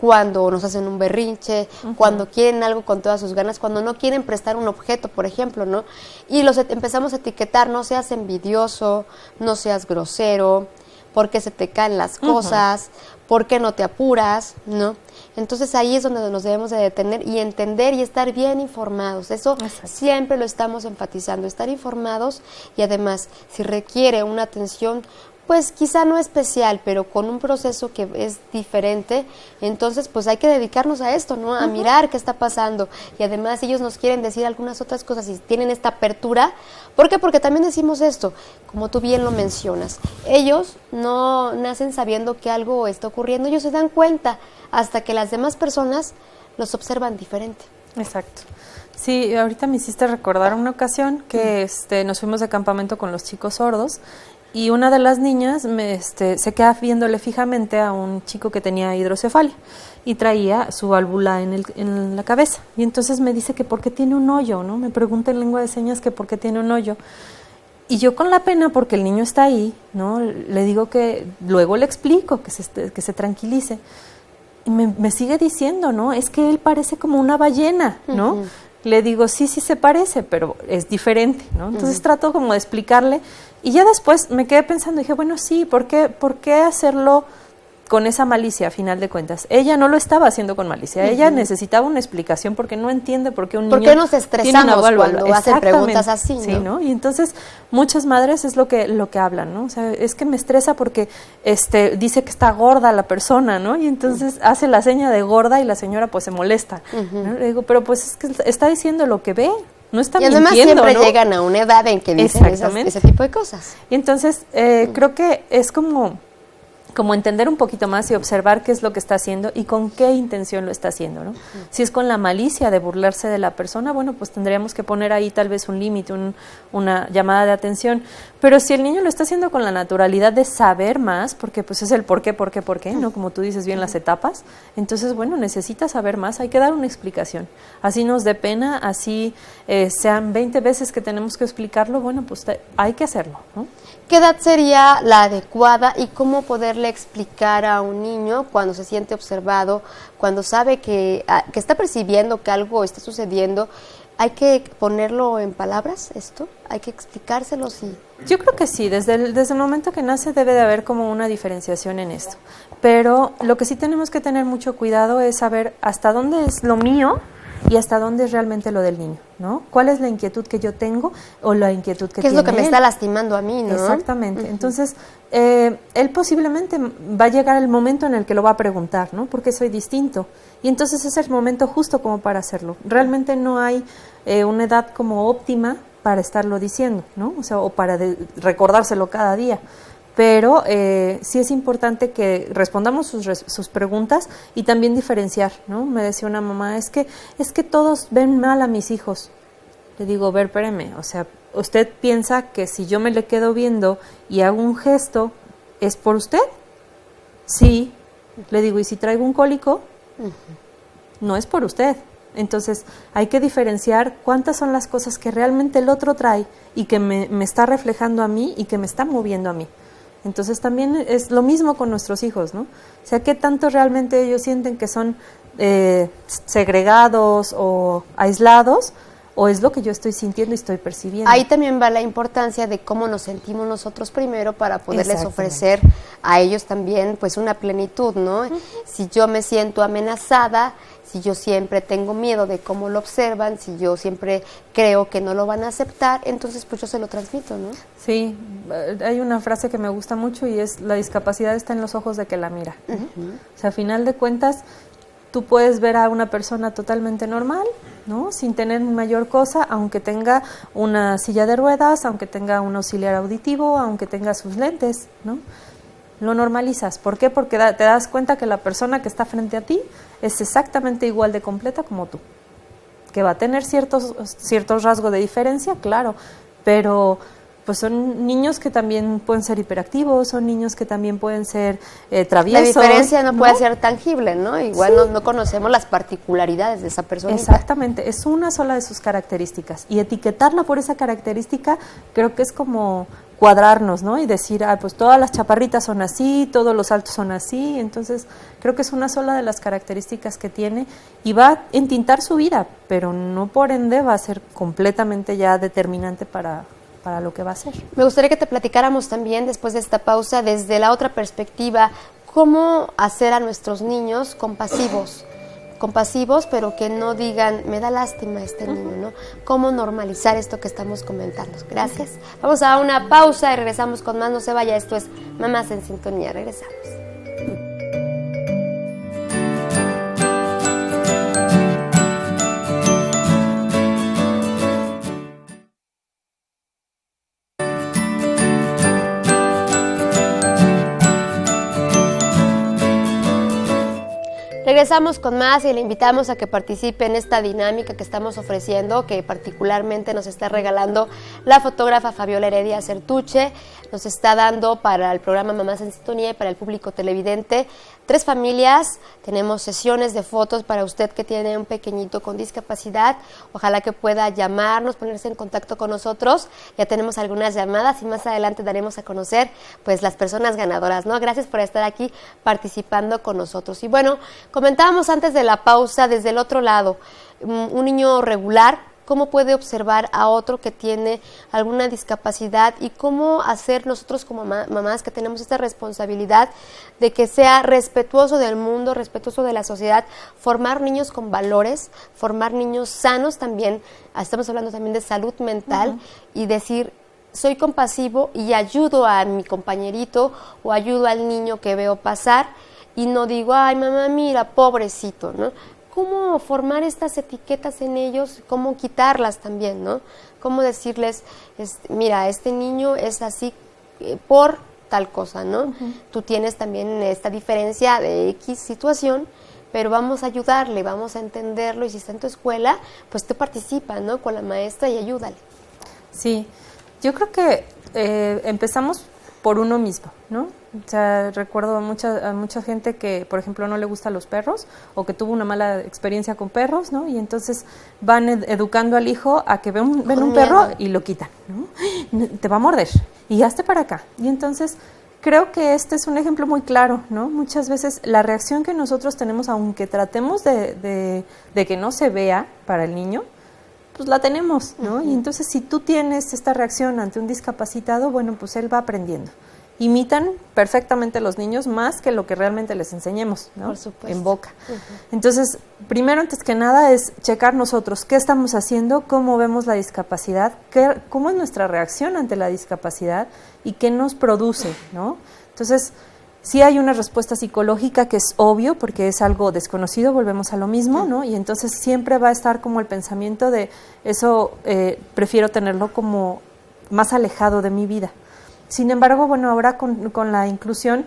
cuando nos hacen un berrinche, cuando quieren algo con todas sus ganas, cuando no quieren prestar un objeto, por ejemplo, ¿no? Y los empezamos a etiquetar, no seas envidioso, no seas grosero, porque se te caen las cosas, porque no te apuras, ¿no? Entonces ahí es donde nos debemos de detener y entender y estar bien informados. Eso siempre lo estamos enfatizando, estar informados y además si requiere una atención pues quizá no especial, pero con un proceso que es diferente, entonces pues hay que dedicarnos a esto, ¿no? A mirar qué está pasando y además ellos nos quieren decir algunas otras cosas y tienen esta apertura. ¿Por qué? Porque también decimos esto, como tú bien lo mencionas, ellos no nacen sabiendo que algo está ocurriendo, ellos se dan cuenta hasta que las demás personas los observan diferente. Exacto. Sí, ahorita me hiciste recordar una ocasión que nos fuimos de campamento con los chicos sordos. Y una de las niñas se queda viéndole fijamente a un chico que tenía hidrocefalia y traía su válvula en la cabeza. Y entonces me dice que por qué tiene un hoyo, ¿no? Me pregunta en lengua de señas que por qué tiene un hoyo. Y yo con la pena, porque el niño está ahí, ¿no? Le digo que luego le explico que se tranquilice. Y me sigue diciendo, ¿no? Es que él parece como una ballena, ¿no? Le digo, sí se parece, pero es diferente, ¿no? Entonces trato como de explicarle. Y ya después me quedé pensando, dije, bueno, sí, ¿por qué hacerlo con esa malicia a final de cuentas? Ella no lo estaba haciendo con malicia, ella necesitaba una explicación porque no entiende por qué un niño ¿por qué nos estresamos tiene una válvula? Cuando hacen preguntas así, ¿no? Sí, ¿no? Y entonces muchas madres es lo que hablan, ¿no? O sea, es que me estresa porque dice que está gorda la persona, ¿no? Y entonces hace la seña de gorda y la señora pues se molesta, ¿no? Le digo, pero pues es que está diciendo lo que ve. No está mintiendo, y además siempre ¿no? llegan a una edad en que dicen ese tipo de cosas. Y entonces creo que es como entender un poquito más y observar qué es lo que está haciendo y con qué intención lo está haciendo, ¿no? Si es con la malicia de burlarse de la persona, bueno, pues tendríamos que poner ahí tal vez un límite, una llamada de atención. Pero si el niño lo está haciendo con la naturalidad de saber más, porque pues es el por qué, ¿no? Como tú dices bien las etapas, entonces, bueno, necesita saber más, hay que dar una explicación. Así nos dé pena, así sean 20 veces que tenemos que explicarlo, bueno, pues hay que hacerlo, ¿no? ¿Qué edad sería la adecuada y cómo poderle explicar a un niño cuando se siente observado, cuando sabe que está percibiendo que algo está sucediendo? ¿Hay que ponerlo en palabras esto? ¿Hay que explicárselo? Sí. Yo creo que sí, desde el momento que nace debe de haber como una diferenciación en esto. Pero lo que sí tenemos que tener mucho cuidado es saber hasta dónde es lo mío y hasta dónde es realmente lo del niño, ¿no? ¿Cuál es la inquietud que yo tengo o la inquietud que tiene él? ¿Qué es lo que me está lastimando a mí, no? Exactamente. Entonces, él posiblemente va a llegar el momento en el que lo va a preguntar, ¿no? ¿Por qué soy distinto? Y entonces es el momento justo como para hacerlo. Realmente no hay una edad como óptima para estarlo diciendo, ¿no? O sea, o para recordárselo cada día. Pero sí es importante que respondamos sus preguntas y también diferenciar, ¿no? Me decía una mamá, es que todos ven mal a mis hijos. Le digo, ver, espéreme, o sea, ¿usted piensa que si yo me le quedo viendo y hago un gesto, es por usted? Sí. Le digo, ¿y si traigo un cólico? No es por usted. Entonces, hay que diferenciar cuántas son las cosas que realmente el otro trae y que me está reflejando a mí y que me está moviendo a mí. Entonces también es lo mismo con nuestros hijos, ¿no? O sea, ¿qué tanto realmente ellos sienten que son segregados o aislados? ¿O es lo que yo estoy sintiendo y estoy percibiendo? Ahí también va la importancia de cómo nos sentimos nosotros primero para poderles ofrecer a ellos también pues una plenitud, ¿no? Si yo me siento amenazada, si yo siempre tengo miedo de cómo lo observan, si yo siempre creo que no lo van a aceptar, entonces pues yo se lo transmito, ¿no? Sí, hay una frase que me gusta mucho y es: la discapacidad está en los ojos de que la mira. O sea, a final de cuentas, tú puedes ver a una persona totalmente normal ¿no? Sin tener mayor cosa, aunque tenga una silla de ruedas, aunque tenga un auxiliar auditivo, aunque tenga sus lentes, ¿no? Lo normalizas. ¿Por qué? Porque te das cuenta que la persona que está frente a ti es exactamente igual de completa como tú. Que va a tener ciertos rasgos de diferencia, claro, pero pues son niños que también pueden ser hiperactivos, son niños que también pueden ser traviesos. La diferencia no puede ser tangible, ¿no? Igual no conocemos las particularidades de esa persona. Exactamente, es una sola de sus características. Y etiquetarla por esa característica creo que es como cuadrarnos, ¿no? Y decir, pues todas las chaparritas son así, todos los altos son así. Entonces creo que es una sola de las características que tiene y va a entintar su vida, pero no por ende va a ser completamente ya determinante para lo que va a ser. Me gustaría que te platicáramos también, después de esta pausa, desde la otra perspectiva, cómo hacer a nuestros niños compasivos, pero que no digan, me da lástima este niño, ¿no? Cómo normalizar esto que estamos comentando. Gracias. Vamos a una pausa y regresamos con más. No se vaya, esto es Mamás en Sintonía. Regresamos. Regresamos con más y le invitamos a que participe en esta dinámica que estamos ofreciendo, que particularmente nos está regalando la fotógrafa Fabiola Heredia Certuche. Nos está dando para el programa Mamás en Sintonía y para el público televidente 3 familias. Tenemos sesiones de fotos para usted que tiene un pequeñito con discapacidad. Ojalá que pueda llamarnos, ponerse en contacto con nosotros. Ya tenemos algunas llamadas y más adelante daremos a conocer pues las personas ganadoras, ¿no? Gracias por estar aquí participando con nosotros. Y bueno, comentábamos antes de la pausa, desde el otro lado, un niño regular, cómo puede observar a otro que tiene alguna discapacidad y cómo hacer nosotros como mamás que tenemos esta responsabilidad de que sea respetuoso del mundo, respetuoso de la sociedad, formar niños con valores, formar niños sanos también, estamos hablando también de salud mental y decir, soy compasivo y ayudo a mi compañerito o ayudo al niño que veo pasar y no digo, ay mamá, mira, pobrecito, ¿no? ¿Cómo formar estas etiquetas en ellos? ¿Cómo quitarlas también, no? ¿Cómo decirles, mira, este niño es así por tal cosa, ¿no? Tú tienes también esta diferencia de X situación, pero vamos a ayudarle, vamos a entenderlo y si está en tu escuela, pues tú participa, ¿no? Con la maestra y ayúdale. Sí, yo creo que empezamos por uno mismo, ¿no? O sea, recuerdo a mucha gente que, por ejemplo, no le gustan los perros o que tuvo una mala experiencia con perros, ¿no? Y entonces van educando al hijo a que ven un perro y lo quitan, ¿no? Te va a morder y hazte para acá. Y entonces creo que este es un ejemplo muy claro, ¿no? Muchas veces la reacción que nosotros tenemos, aunque tratemos de que no se vea para el niño, pues la tenemos, ¿no? Y entonces si tú tienes esta reacción ante un discapacitado, bueno, pues él va aprendiendo. Imitan perfectamente los niños más que lo que realmente les enseñemos, ¿no? Por supuesto. En boca. Entonces, primero, antes que nada, es checar nosotros qué estamos haciendo, cómo vemos la discapacidad, cómo es nuestra reacción ante la discapacidad y qué nos produce, ¿no? Entonces, sí hay una respuesta psicológica que es obvio porque es algo desconocido, volvemos a lo mismo, ¿no? Y entonces siempre va a estar como el pensamiento de eso, prefiero tenerlo como más alejado de mi vida. Sin embargo, bueno, ahora con la inclusión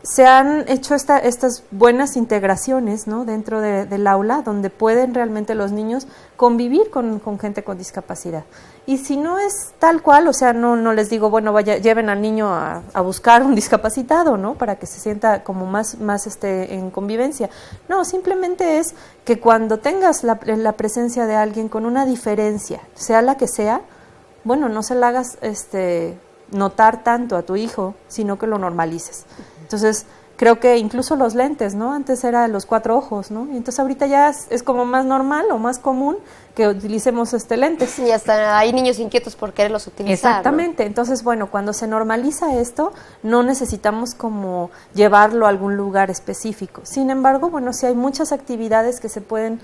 se han hecho estas buenas integraciones, ¿no? Dentro del aula, donde pueden realmente los niños convivir con gente con discapacidad. Y si no es tal cual, o sea, no les digo, bueno, lleven al niño a buscar un discapacitado, ¿no? Para que se sienta como más en convivencia. No, simplemente es que cuando tengas la presencia de alguien con una diferencia, sea la que sea, bueno, no se la hagas notar tanto a tu hijo, sino que lo normalices. Entonces, creo que incluso los lentes, ¿no? Antes era los 4 ojos, ¿no? Y entonces ahorita ya es como más normal o más común que utilicemos lentes. Y hasta hay niños inquietos por quererlos utilizar. Exactamente. ¿No? Entonces, bueno, cuando se normaliza esto, no necesitamos como llevarlo a algún lugar específico. Sin embargo, bueno, sí hay muchas actividades que se pueden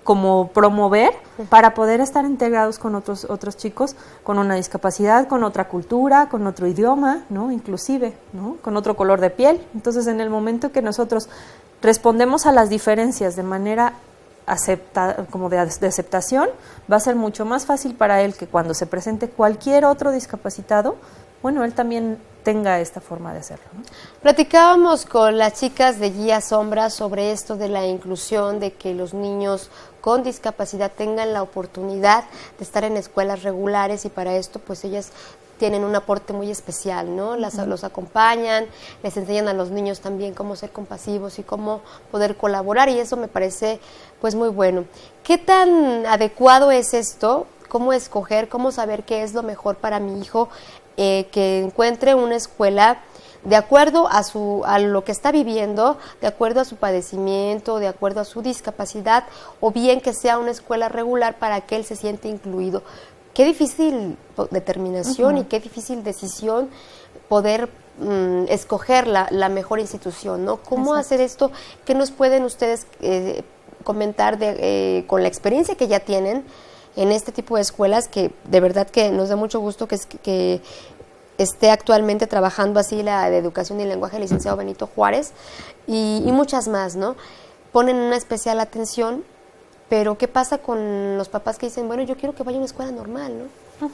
como promover para poder estar integrados con otros chicos con una discapacidad, con otra cultura, con otro idioma, ¿no? Inclusive, ¿no? Con otro color de piel. Entonces, en el momento que nosotros respondemos a las diferencias de manera como de aceptación, va a ser mucho más fácil para él que cuando se presente cualquier otro discapacitado, bueno, él también tenga esta forma de hacerlo, ¿no? Platicábamos con las chicas de Guía Sombra sobre esto de la inclusión, de que los niños con discapacidad tengan la oportunidad de estar en escuelas regulares, y para esto pues ellas tienen un aporte muy especial, ¿no? Los acompañan, les enseñan a los niños también cómo ser compasivos y cómo poder colaborar, y eso me parece pues muy bueno. ¿Qué tan adecuado es esto? ¿Cómo escoger, cómo saber qué es lo mejor para mi hijo? Que encuentre una escuela de acuerdo a lo que está viviendo, de acuerdo a su padecimiento, de acuerdo a su discapacidad, o bien que sea una escuela regular para que él se siente incluido. Qué difícil determinación y qué difícil decisión poder escoger la mejor institución, ¿no? ¿Cómo hacer esto? ¿Qué nos pueden ustedes comentar con la experiencia que ya tienen en este tipo de escuelas, que de verdad que nos da mucho gusto que esté actualmente trabajando así la de Educación y Lenguaje, el licenciado Benito Juárez, y muchas más, ¿no? Ponen una especial atención, pero ¿qué pasa con los papás que dicen, bueno, yo quiero que vaya a una escuela normal, ¿no?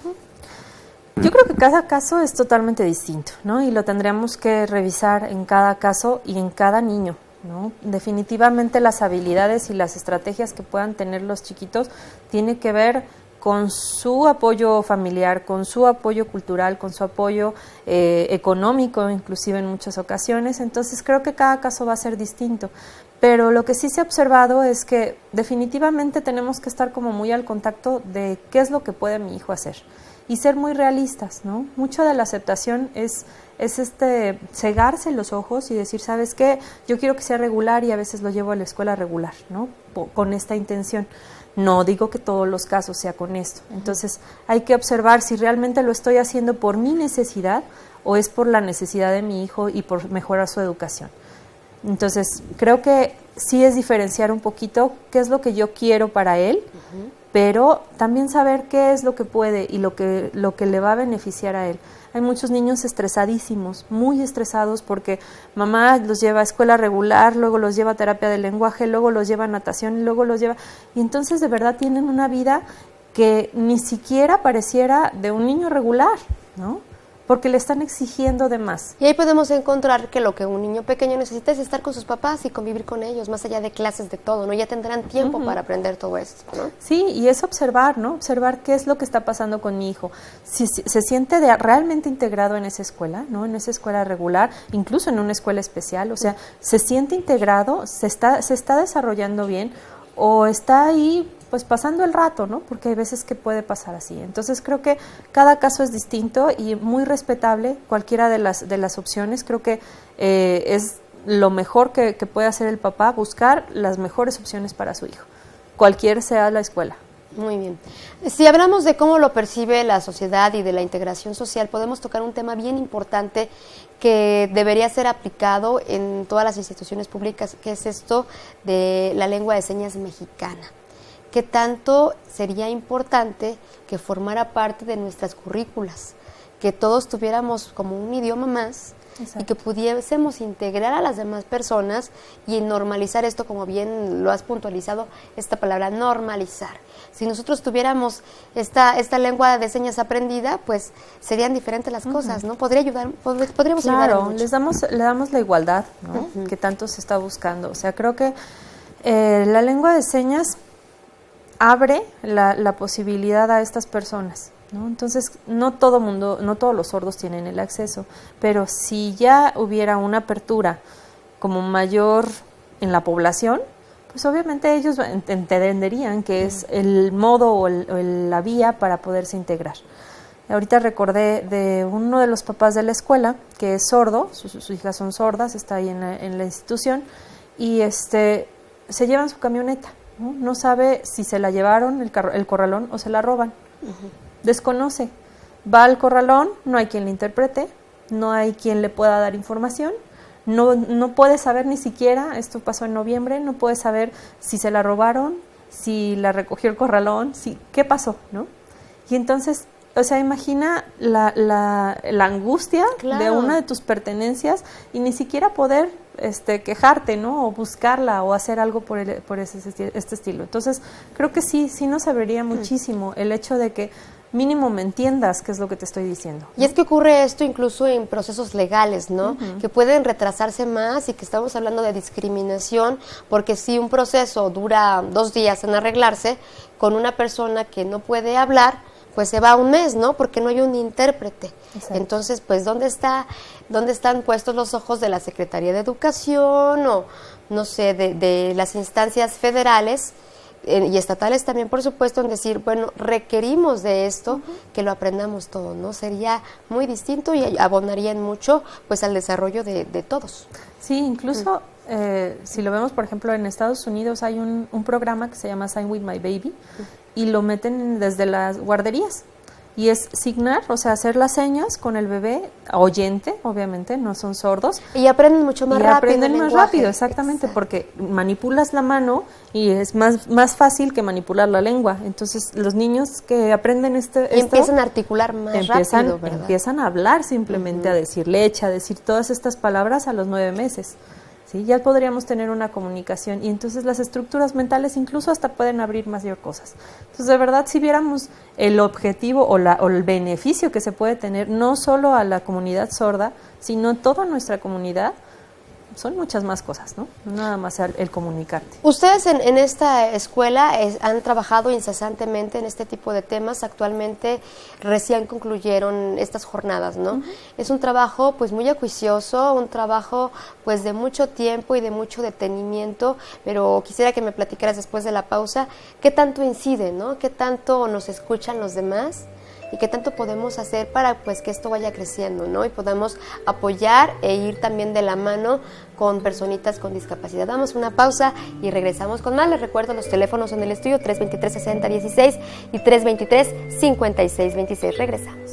Yo creo que cada caso es totalmente distinto, ¿no? Y lo tendríamos que revisar en cada caso y en cada niño, ¿no? Definitivamente las habilidades y las estrategias que puedan tener los chiquitos tiene que ver con su apoyo familiar, con su apoyo cultural, con su apoyo económico, inclusive en muchas ocasiones. Entonces creo que cada caso va a ser distinto. Pero lo que sí se ha observado es que definitivamente tenemos que estar como muy al contacto de qué es lo que puede mi hijo hacer y ser muy realistas, ¿no? Mucho de la aceptación es cegarse los ojos y decir, ¿sabes qué? Yo quiero que sea regular y a veces lo llevo a la escuela regular, ¿no? Con esta intención. No digo que todos los casos sea con esto. Entonces hay que observar si realmente lo estoy haciendo por mi necesidad o es por la necesidad de mi hijo y por mejorar su educación. Entonces creo que sí es diferenciar un poquito qué es lo que yo quiero para él, pero también saber qué es lo que puede y lo que le va a beneficiar a él. Hay muchos niños estresadísimos, muy estresados porque mamá los lleva a escuela regular, luego los lleva a terapia del lenguaje, luego los lleva a natación, luego los lleva... Y entonces de verdad tienen una vida que ni siquiera pareciera de un niño regular, ¿no? Porque le están exigiendo de más. Y ahí podemos encontrar que lo que un niño pequeño necesita es estar con sus papás y convivir con ellos, más allá de clases, de todo, ¿no? Ya tendrán tiempo para aprender todo esto, ¿no? Sí, y es observar, ¿no? Observar qué es lo que está pasando con mi hijo. Si se siente realmente integrado en esa escuela, ¿no? En esa escuela regular, incluso en una escuela especial, o sea, se siente integrado, se está desarrollando bien, o está ahí pues pasando el rato, ¿no? Porque hay veces que puede pasar así. Entonces creo que cada caso es distinto y muy respetable cualquiera de las opciones. Creo que es lo mejor que puede hacer el papá, buscar las mejores opciones para su hijo, cualquier sea la escuela. Muy bien. Si hablamos de cómo lo percibe la sociedad y de la integración social, podemos tocar un tema bien importante que debería ser aplicado en todas las instituciones públicas, que es esto de la lengua de señas mexicana. ¿Qué tanto sería importante que formara parte de nuestras currículas? Que todos tuviéramos como un idioma más. Exacto. Y que pudiésemos integrar a las demás personas y normalizar esto, como bien lo has puntualizado, esta palabra normalizar. Si nosotros tuviéramos esta lengua de señas aprendida, pues serían diferentes las cosas, ¿no? Podríamos ayudar mucho. Le damos la igualdad, ¿no? Que tanto se está buscando. O sea, creo que la lengua de señas abre la posibilidad a estas personas, ¿no? Entonces, no todos los sordos tienen el acceso, pero si ya hubiera una apertura como mayor en la población, pues obviamente ellos entenderían que es el modo o la vía para poderse integrar. Ahorita recordé de uno de los papás de la escuela que es sordo, sus hijas son sordas, está ahí en la institución, y se llevan su camioneta, ¿no? No sabe si se la llevaron el corralón o se la roban. Desconoce. Va al corralón, no hay quien le interprete, no hay quien le pueda dar información, no puede saber ni siquiera, esto pasó en noviembre, no puede saber si se la robaron, si la recogió el corralón, qué pasó, ¿no? Y entonces, o sea, imagina la angustia, claro, de una de tus pertenencias y ni siquiera poder quejarte, ¿no? O buscarla o hacer algo por este estilo. Entonces, creo que sí nos abriría muchísimo el hecho de que mínimo me entiendas qué es lo que te estoy diciendo, ¿no? Y es que ocurre esto incluso en procesos legales, ¿no? Que pueden retrasarse más y que estamos hablando de discriminación, porque si un proceso dura 2 días en arreglarse, con una persona que no puede hablar, pues se va un mes, ¿no? Porque no hay un intérprete. Exacto. Entonces, pues, ¿dónde están puestos los ojos de la Secretaría de Educación o, no sé, de las instancias federales y estatales también, por supuesto, en decir, bueno, requerimos de esto, que lo aprendamos todo, ¿no? Sería muy distinto y abonarían mucho, pues, al desarrollo de todos. Sí, incluso si lo vemos, por ejemplo, en Estados Unidos hay un programa que se llama Sign with My Baby y lo meten desde las guarderías. Y es signar, o sea, hacer las señas con el bebé, oyente, obviamente, no son sordos. Y aprenden mucho más rápido. Y aprenden más rápido, exactamente, porque manipulas la mano y es más fácil que manipular la lengua. Entonces, los niños que aprenden empiezan a articular más rápido, ¿verdad? Empiezan a hablar simplemente, a decir leche, a decir todas estas palabras a los 9 meses. ¿Sí? Ya podríamos tener una comunicación y entonces las estructuras mentales incluso hasta pueden abrir mayor cosas. Entonces, de verdad, si viéramos el objetivo o el beneficio que se puede tener, no solo a la comunidad sorda, sino toda nuestra comunidad, son muchas más cosas, ¿no? No nada más el comunicarte. Ustedes en esta escuela han trabajado incesantemente en este tipo de temas. Actualmente recién concluyeron estas jornadas, ¿no? Es un trabajo pues muy acuicioso, un trabajo pues de mucho tiempo y de mucho detenimiento, pero quisiera que me platicaras después de la pausa qué tanto incide, ¿no? Qué tanto nos escuchan los demás y qué tanto podemos hacer para pues que esto vaya creciendo, ¿no? Y podamos apoyar e ir también de la mano con personitas con discapacidad. Damos una pausa y regresamos con más. Les recuerdo los teléfonos en el estudio 323-6016 y 323-5626. Regresamos.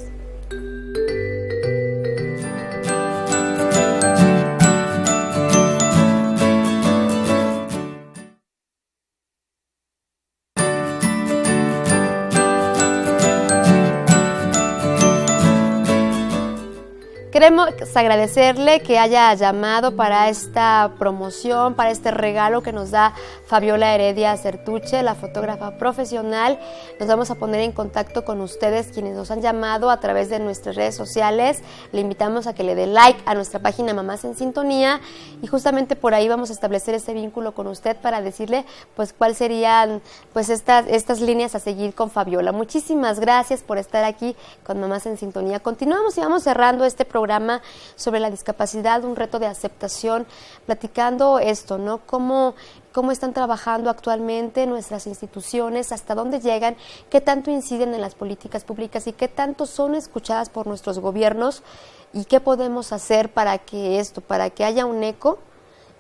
Queremos agradecerle que haya llamado para esta promoción, para este regalo que nos da Fabiola Heredia Certuche, la fotógrafa profesional. Nos vamos a poner en contacto con ustedes, quienes nos han llamado a través de nuestras redes sociales. Le invitamos a que le dé like a nuestra página Mamás en Sintonía y justamente por ahí vamos a establecer este vínculo con usted para decirle pues cuáles serían pues estas líneas a seguir con Fabiola. Muchísimas gracias por estar aquí con Mamás en Sintonía. Continuamos y vamos cerrando este programa sobre la discapacidad, un reto de aceptación, platicando esto, ¿no? Cómo están trabajando actualmente nuestras instituciones, hasta dónde llegan, qué tanto inciden en las políticas públicas y qué tanto son escuchadas por nuestros gobiernos y qué podemos hacer para que haya un eco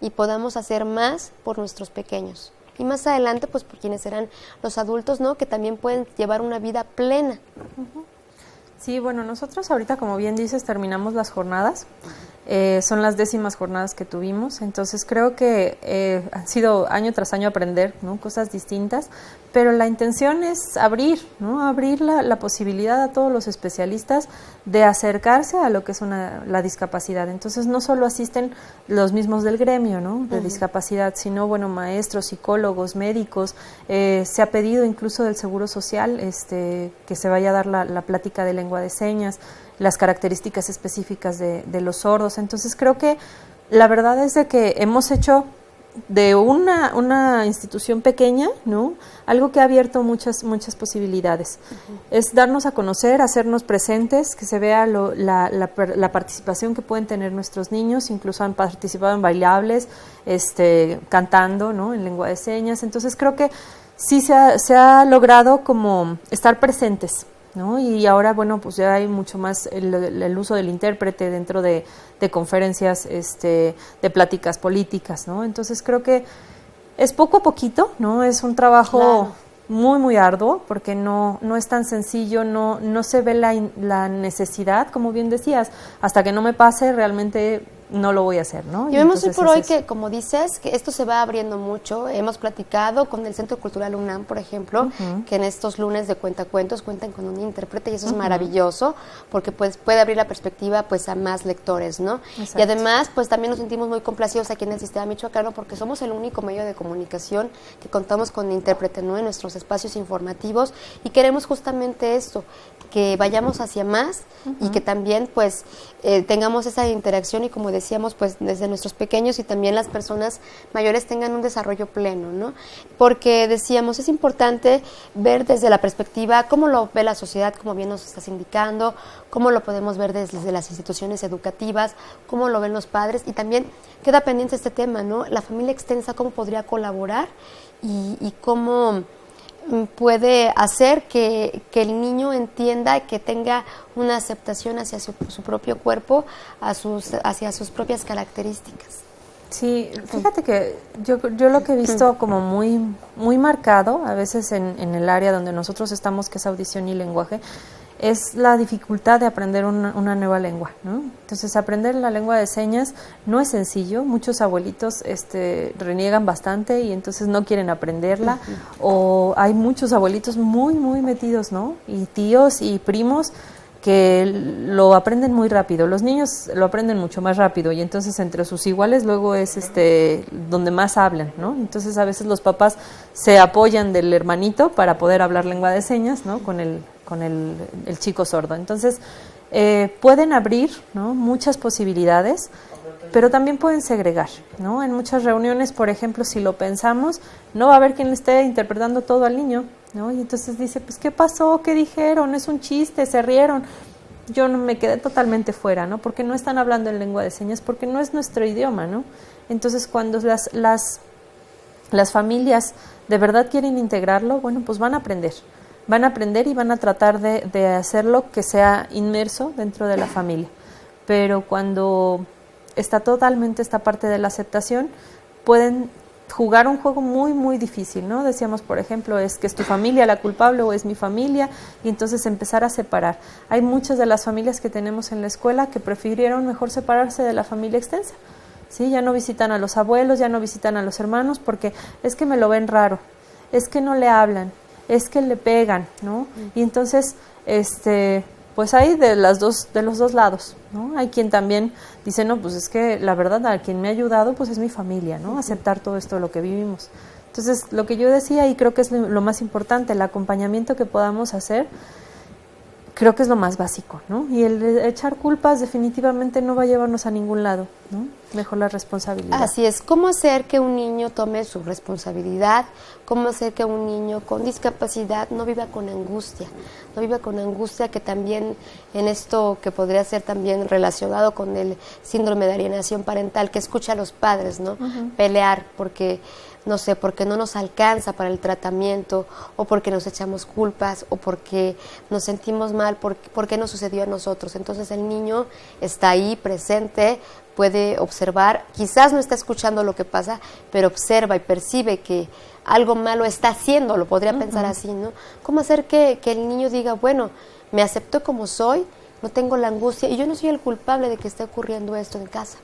y podamos hacer más por nuestros pequeños. Y más adelante, pues por quienes serán los adultos, ¿no? Que también pueden llevar una vida plena. Sí, bueno, nosotros ahorita, como bien dices, terminamos las jornadas. Son las 10ª jornadas que tuvimos, entonces creo que han sido año tras año aprender, ¿no? Cosas distintas, pero la intención es abrir, ¿no? Abrir la posibilidad a todos los especialistas de acercarse a lo que es la discapacidad. Entonces no solo asisten los mismos del gremio, ¿no? De discapacidad, sino bueno, maestros, psicólogos, médicos. Se ha pedido incluso del Seguro Social que se vaya a dar la plática de lengua de señas, las características específicas de los sordos. Entonces creo que la verdad es de que hemos hecho de una institución pequeña, ¿no? Algo que ha abierto muchas posibilidades. Es darnos a conocer, hacernos presentes, que se vea la participación que pueden tener nuestros niños. Incluso han participado en bailables, cantando, ¿no? En lengua de señas. Entonces creo que sí se ha logrado como estar presentes, ¿no? Y ahora, bueno, pues ya hay mucho más el uso del intérprete dentro de conferencias, de pláticas políticas, ¿no? Entonces creo que es poco a poquito, ¿no? Es un trabajo muy, muy arduo, porque no es tan sencillo, no se ve la necesidad, como bien decías, hasta que no me pase realmente no lo voy a hacer, ¿no? Y vemos hoy por hoy que, como dices, que esto se va abriendo mucho. Hemos platicado con el Centro Cultural UNAM, por ejemplo, que en estos lunes de cuentacuentos cuentan con un intérprete y eso es maravilloso, porque pues puede abrir la perspectiva pues a más lectores, ¿no? Exacto. Y además, pues también nos sentimos muy complacidos aquí en el sistema michoacano porque somos el único medio de comunicación que contamos con intérprete, ¿no? En nuestros espacios informativos y queremos justamente esto, que vayamos hacia más y que también pues tengamos esa interacción y como decíamos pues desde nuestros pequeños y también las personas mayores tengan un desarrollo pleno, ¿no? Porque decíamos es importante ver desde la perspectiva cómo lo ve la sociedad, como bien nos estás indicando, cómo lo podemos ver desde las instituciones educativas, cómo lo ven los padres y también queda pendiente este tema, ¿no? La familia extensa, cómo podría colaborar y cómo puede hacer que el niño entienda, que tenga una aceptación hacia su propio cuerpo, hacia sus propias características. Sí, fíjate que yo lo que he visto como muy marcado, a veces en el área donde nosotros estamos, que es audición y lenguaje, es la dificultad de aprender una nueva lengua, ¿no? Entonces, aprender la lengua de señas no es sencillo. Muchos abuelitos reniegan bastante y entonces no quieren aprenderla. O hay muchos abuelitos muy metidos, ¿no? Y tíos y primos que lo aprenden muy rápido. Los niños lo aprenden mucho más rápido y entonces entre sus iguales luego es donde más hablan, ¿no? Entonces, a veces los papás se apoyan del hermanito para poder hablar lengua de señas, ¿no? Con el chico sordo. Entonces, pueden abrir, ¿no? Muchas posibilidades, pero también pueden segregar, ¿no? En muchas reuniones, por ejemplo, si lo pensamos, no va a haber quien le esté interpretando todo al niño, ¿no? Y entonces dice, pues, ¿qué pasó? ¿Qué dijeron? Es un chiste, se rieron. Yo no me quedé totalmente fuera, ¿no? Porque no están hablando en lengua de señas, porque no es nuestro idioma, ¿no? Entonces, cuando las familias de verdad quieren integrarlo, bueno, pues van a aprender y van a tratar de hacerlo que sea inmerso dentro de la familia. Pero cuando está totalmente esta parte de la aceptación, pueden jugar un juego muy difícil, ¿no? Decíamos, por ejemplo, es que es tu familia la culpable o es mi familia, y entonces empezar a separar. Hay muchas de las familias que tenemos en la escuela que prefirieron mejor separarse de la familia extensa, ¿sí? Ya no visitan a los abuelos, ya no visitan a los hermanos, porque es que me lo ven raro, es que no le hablan, es que le pegan, ¿no? Y entonces, pues hay de los dos lados, ¿no? Hay quien también dice, no, pues es que la verdad a quien me ha ayudado pues es mi familia, ¿no? Aceptar todo esto, lo que vivimos. Entonces, lo que yo decía, y creo que es lo más importante, el acompañamiento que podamos hacer, creo que es lo más básico, ¿no? Y el echar culpas definitivamente no va a llevarnos a ningún lado, ¿no? Mejor la responsabilidad. Así es, ¿cómo hacer que un niño tome su responsabilidad? ¿Cómo hacer que un niño con discapacidad no viva con angustia? No viva con angustia, que también en esto que podría ser también relacionado con el síndrome de alienación parental, que escucha a los padres, ¿no? Pelear porque no sé, porque no nos alcanza para el tratamiento, o porque nos echamos culpas, o porque nos sentimos mal, porque no sucedió a nosotros. Entonces el niño está ahí presente, puede observar, quizás no está escuchando lo que pasa, pero observa y percibe que algo malo está haciendo, lo podría pensar así, ¿no? ¿Cómo hacer que el niño diga, bueno, me acepto como soy, no tengo la angustia, y yo no soy el culpable de que esté ocurriendo esto en casa?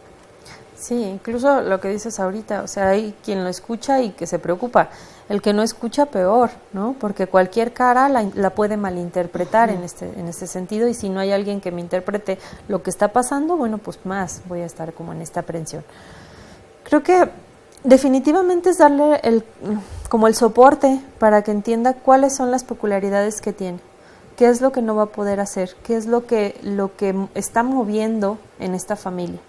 Sí, incluso lo que dices ahorita, o sea, hay quien lo escucha y que se preocupa. El que no escucha, peor, ¿no? Porque cualquier cara la puede malinterpretar en este sentido, y si no hay alguien que me interprete lo que está pasando, bueno, pues más voy a estar como en esta aprensión. Creo que definitivamente es darle como el soporte para que entienda cuáles son las peculiaridades que tiene, qué es lo que no va a poder hacer, qué es lo que está moviendo en esta familia.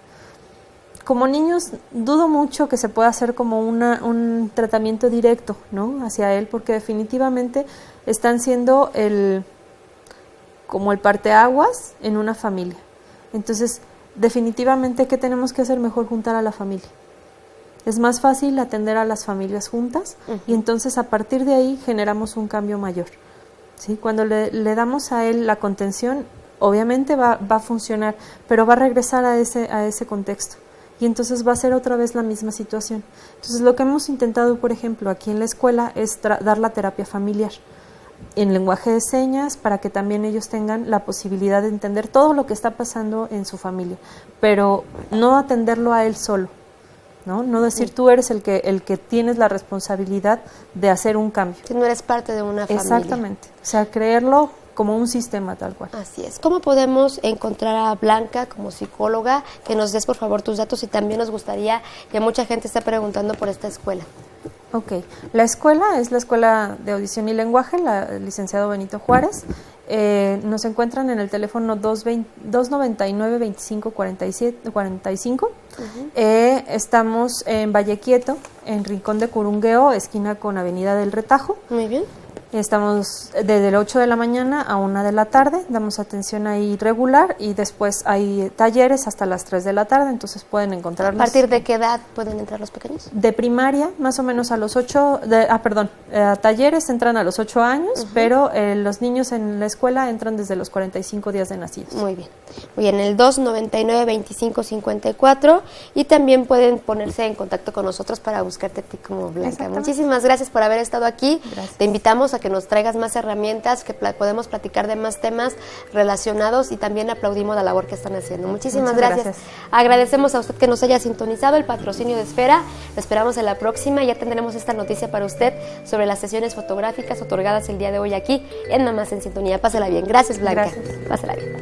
Como niños, dudo mucho que se pueda hacer como un tratamiento directo, ¿no? Hacia él, porque definitivamente están siendo como el parteaguas en una familia. Entonces, definitivamente, ¿qué tenemos que hacer? Mejor juntar a la familia. Es más fácil atender a las familias juntas, y entonces a partir de ahí generamos un cambio mayor, ¿sí? Cuando le damos a él la contención, obviamente va a funcionar, pero va a regresar a ese contexto. Y entonces va a ser otra vez la misma situación. Entonces, lo que hemos intentado, por ejemplo, aquí en la escuela es dar la terapia familiar. en lenguaje de señas, para que también ellos tengan la posibilidad de entender todo lo que está pasando en su familia, pero no atenderlo a él solo, no decir tú eres el que tienes la responsabilidad de hacer un cambio. Que no eres parte de una familia. Exactamente, o sea, creerlo como un sistema tal cual. Así es. ¿Cómo podemos encontrar a Blanca como psicóloga? Que nos des por favor tus datos, y también nos gustaría, que mucha gente está preguntando por esta escuela. Ok, la escuela es la Escuela de Audición y Lenguaje, el licenciado Benito Juárez. Nos encuentran en el teléfono 299-25-45. Estamos en Valle Quieto, en Rincón de Curungueo, esquina con Avenida del Retajo. Muy bien. Estamos desde el 8 de la mañana a 1 de la tarde, damos atención ahí regular, y después hay talleres hasta las 3 de la tarde, entonces pueden encontrarnos. ¿A partir de qué edad pueden entrar los pequeños? De primaria, más o menos a los 8, talleres entran a los 8 años, pero los niños en la escuela entran desde los 45 días de nacidos. Muy bien. Muy bien, el 299-2554, y también pueden ponerse en contacto con nosotros para buscarte a ti como Blanca. Muchísimas gracias por haber estado aquí. Gracias. Te invitamos a que nos traigas más herramientas, que podemos platicar de más temas relacionados, y también aplaudimos la labor que están haciendo. Muchísimas gracias. Agradecemos a usted que nos haya sintonizado, el patrocinio de Esfera. Lo esperamos en la próxima. Ya tendremos esta noticia para usted sobre las sesiones fotográficas otorgadas el día de hoy aquí en Mamás en Sintonía. Pásela bien. Gracias, Blanca. Gracias. Pásela bien.